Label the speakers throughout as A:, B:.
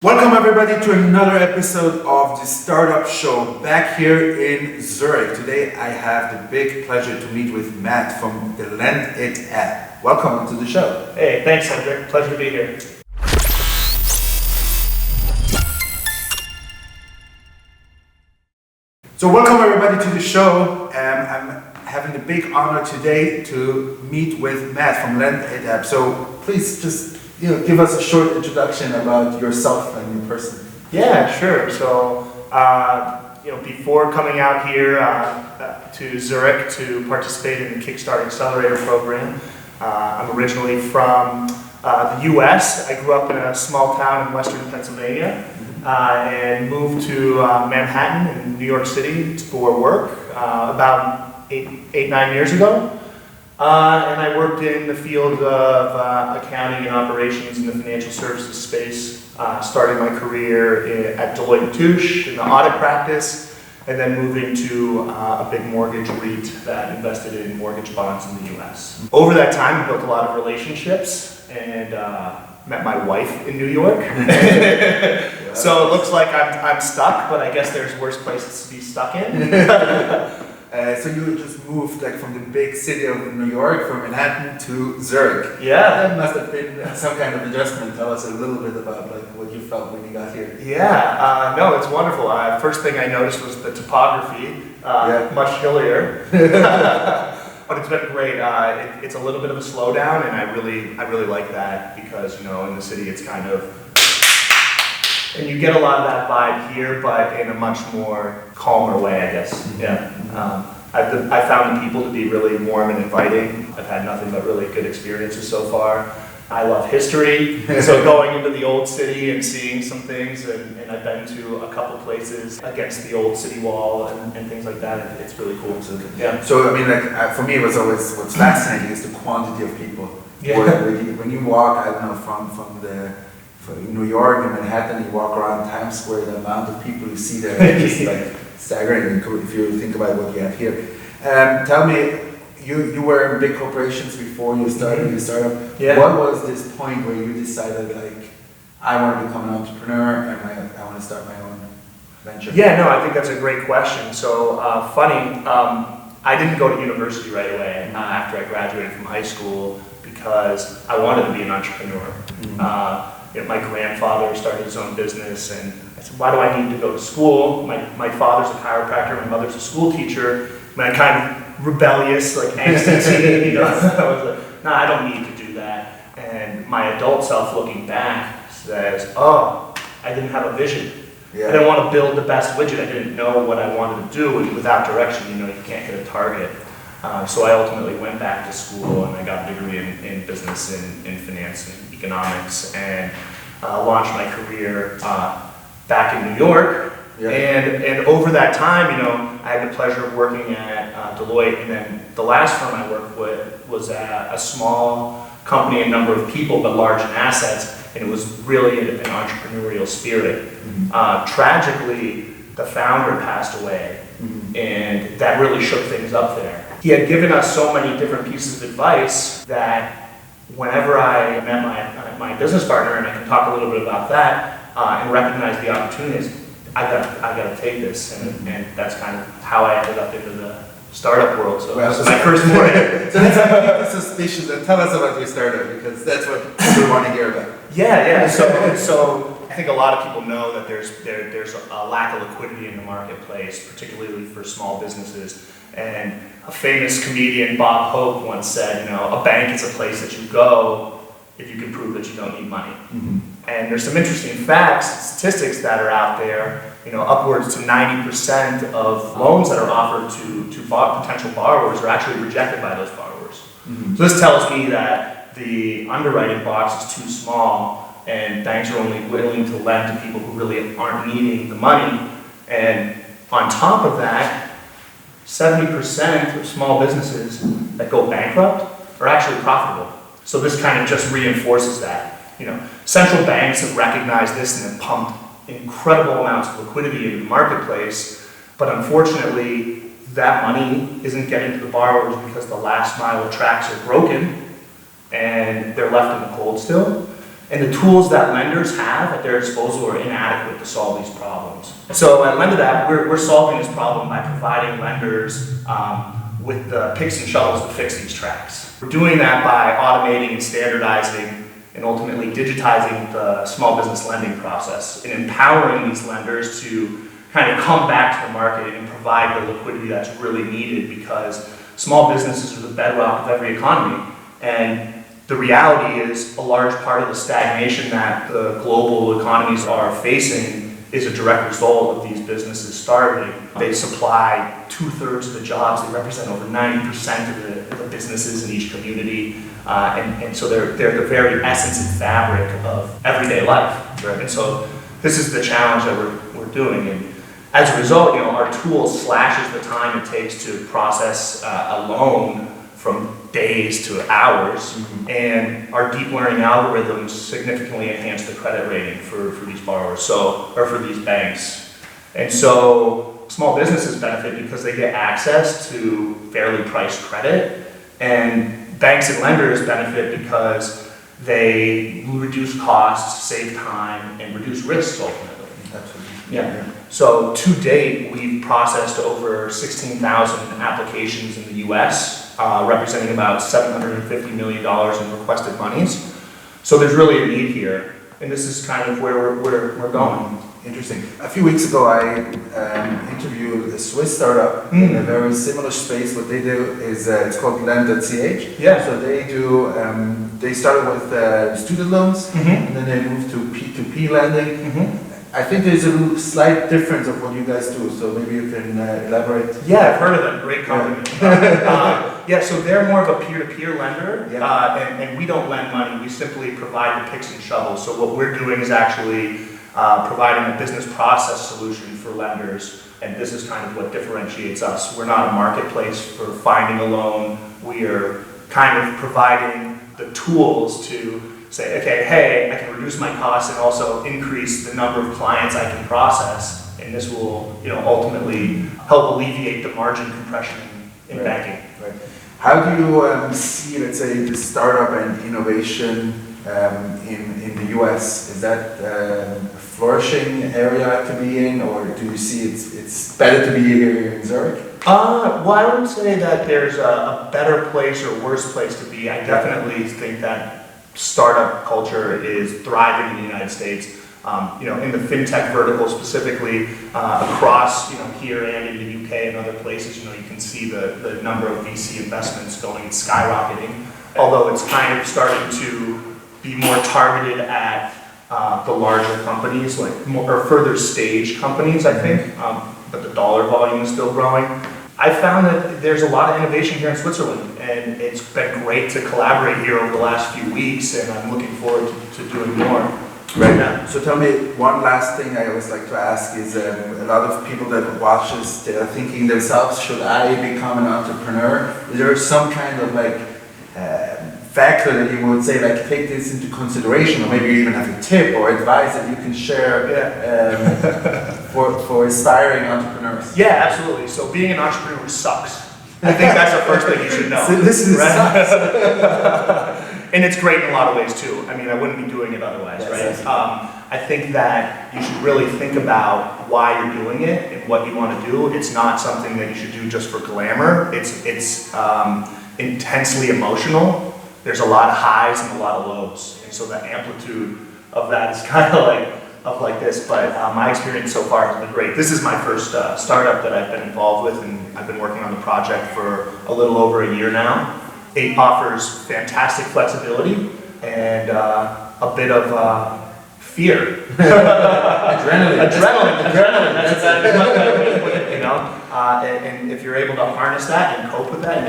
A: Welcome everybody to another episode of the Startup Show back here in Zurich. Today I have the big pleasure to meet with Matt from the Lenditapp. Welcome to the show.
B: Hey, thanks Cédric. Pleasure to be here.
A: So welcome everybody to the show. I'm having the big honor today to meet with Matt from Lenditapp. So please just give us a short introduction about yourself and your person.
B: Yeah, sure. So, before coming out here to Zurich to participate in the Kickstart Accelerator program, I'm originally from the U.S. I grew up in a small town in western Pennsylvania and moved to Manhattan in New York City for work about eight, 9 years ago. And I worked in the field of accounting and operations in the financial services space, starting my career at Deloitte & Touche in the audit practice, and then moving to a big mortgage REIT that invested in mortgage bonds in the US. Over that time, I built a lot of relationships and met my wife in New York. So it looks like I'm stuck, but I guess there's worse places to be stuck in.
A: So you just moved from the big city of New York, from Manhattan to Zurich.
B: Yeah.
A: That must have been some kind of adjustment. Tell us a little bit about what you felt when you got here.
B: Yeah, no, it's wonderful. First thing I noticed was the topography, much hillier. But it's been great. It's a little bit of a slowdown, and I really like that because in the city it's kind of. And you get a lot of that vibe here, but in a much more calmer way, I guess. Yeah. I found the people to be really warm and inviting. I've had nothing but really good experiences so far. I love history, so going into the old city and seeing some things, and I've been to a couple places against the old city wall and things like that. It's really cool. So, yeah.
A: So for me, it was always what's fascinating is the quantity of people.
B: Yeah.
A: When you walk, I don't know, from New York and Manhattan, you walk around Times Square, the amount of people you see there is just staggering if you think about what you have here. Tell me, you were in big corporations before you started your startup.
B: Yeah.
A: What was this point where you decided I want to become an entrepreneur and I want to start my own venture?
B: Yeah, no, I think that's a great question. So funny, I didn't go to university right away after I graduated from high school because I wanted to be an entrepreneur. Mm-hmm. My grandfather started his own business, and I said, why do I need to go to school? My father's a chiropractor, my mother's a school teacher. I'm kind of rebellious, angsty teen, I was like, no, I don't need to do that. And my adult self looking back says, oh, I didn't have a vision. Yeah. I didn't want to build the best widget. I didn't know what I wanted to do, and without direction, you can't hit a target. So I ultimately went back to school and I got a degree in business in finance and economics and launched my career back in New York. Yeah. And over that time, I had the pleasure of working at Deloitte, and then the last firm I worked with was a small company, a number of people, but large in assets, and it was really an entrepreneurial spirit. Mm-hmm. Tragically, the founder passed away, mm-hmm. and that really shook things up there. He had given us so many different pieces of advice that whenever I met my business partner, and I can talk a little bit about that, and recognize the opportunities, I got to take this, and that's kind of how I ended up into the startup world. So this is my first foray.
A: So let's keep suspicious and tell us about your startup, because that's what people want to hear about.
B: Yeah. So I think a lot of people know that there's a lack of liquidity in the marketplace, particularly for small businesses. And a famous comedian, Bob Hope, once said, a bank is a place that you go if you can prove that you don't need money. Mm-hmm. And there's some interesting facts, statistics that are out there. Upwards to 90% of loans that are offered to potential borrowers are actually rejected by those borrowers. Mm-hmm. So this tells me that the underwriting box is too small, and banks are only willing to lend to people who really aren't needing the money. And on top of that, 70% of small businesses that go bankrupt are actually profitable. So this kind of just reinforces that. Central banks have recognized this and have pumped incredible amounts of liquidity into the marketplace, but unfortunately, that money isn't getting to the borrowers because the last mile of tracks are broken and they're left in the cold still. And the tools that lenders have at their disposal are inadequate to solve these problems. So at Lenditapp, we're solving this problem by providing lenders with the picks and shovels to fix these tracks. We're doing that by automating and standardizing and ultimately digitizing the small business lending process and empowering these lenders to kind of come back to the market and provide the liquidity that's really needed, because small businesses are the bedrock of every economy. And the reality is a large part of the stagnation that the global economies are facing is a direct result of these businesses starving. They supply 2/3 of the jobs. They represent over 90% of the businesses in each community. And so they're the very essence and fabric of everyday life. Right? And so this is the challenge that we're doing. And as a result, our tool slashes the time it takes to process a loan from days to hours, and our deep learning algorithms significantly enhance the credit rating for these borrowers, or for these banks. And so small businesses benefit because they get access to fairly priced credit, and banks and lenders benefit because they reduce costs, save time, and reduce risks ultimately.
A: Absolutely.
B: Yeah. So to date, we've processed over 16,000 applications in the US, representing about $750 million in requested monies. So there's really a need here, and this is kind of where we're going.
A: Interesting. A few weeks ago, I interviewed a Swiss startup in a very similar space. What they do is it's called Lenditapp.
B: Yeah.
A: So they do. They started with student loans, and then they moved to P2P lending. I think there's a slight difference of what you guys do, so maybe you can elaborate.
B: Yeah, I've heard of them. Great company. Yeah, so they're more of a peer-to-peer lender, and we don't lend money. We simply provide the picks and shovels. So what we're doing is actually providing a business process solution for lenders, and this is kind of what differentiates us. We're not a marketplace for finding a loan. We are kind of providing the tools to say, okay, hey, I can reduce my costs and also increase the number of clients I can process, and this will, ultimately help alleviate the margin compression in banking.
A: Right. How do you see, let's say, the startup and innovation in the US? Is that a flourishing area to be in, or do you see it's better to be here in Zurich?
B: Well, I wouldn't say that there's a better place or worse place to be. I definitely think that startup culture is thriving in the United States. In the fintech vertical specifically, across here and in the UK and other places, you can see the number of VC investments going, it's skyrocketing. Although it's kind of starting to be more targeted at the larger companies, like or further stage companies, I think. But the dollar volume is still growing. I found that there's a lot of innovation here in Switzerland, and it's been great to collaborate here over the last few weeks, and I'm looking forward to doing more.
A: Right now. So tell me, one last thing I always like to ask is, a lot of people that watch this, they are thinking themselves, should I become an entrepreneur? Is there some kind of factor that you would say, take this into consideration, or maybe you even have a tip or advice that you can share for aspiring entrepreneurs?
B: Yeah, absolutely. So being an entrepreneur sucks. I think that's the first thing you should know.
A: So this is sucks.
B: And it's great in a lot of ways too. I mean, I wouldn't be doing it otherwise,
A: yes,
B: right? I think that you should really think about why you're doing it and what you want to do. It's not something that you should do just for glamour. It's intensely emotional. There's a lot of highs and a lot of lows, and so the amplitude of that is kind of like this. But my experience so far has been great. This is my first startup that I've been involved with, and I've been working on the project for a little over a year now. It offers fantastic flexibility and a bit of fear. Adrenaline. That's a better way to put it, and if you're able to harness that and cope with that,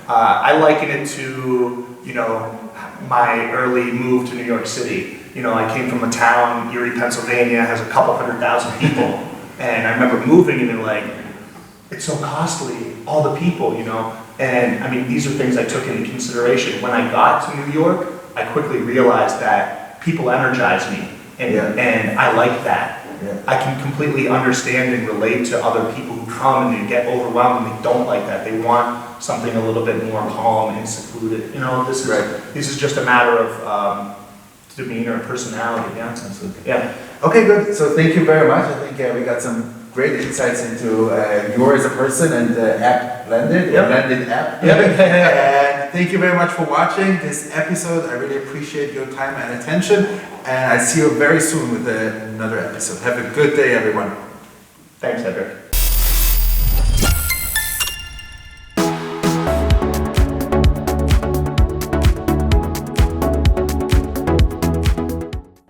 B: I liken it to, my early move to New York City. I came from a town, Erie, Pennsylvania, has a couple 100,000 people, and I remember moving and they're it's so costly, all the people, and I mean, these are things I took into consideration. When I got to New York, I quickly realized that people energize me, and I like that.
A: Yeah.
B: I can completely understand and relate to other people who come and they get overwhelmed and they don't like that. They want something a little bit more calm and secluded. This is just a matter of demeanor, personality. Yeah,
A: Absolutely.
B: yeah.
A: Okay, good. So thank you very much. I think we got some great insights into you as a person and the app Lendit, Lenditapp. And thank you very much for watching this episode. I really appreciate your time and attention. And I see you very soon with another episode. Have a good day, everyone.
B: Thanks, Cédric.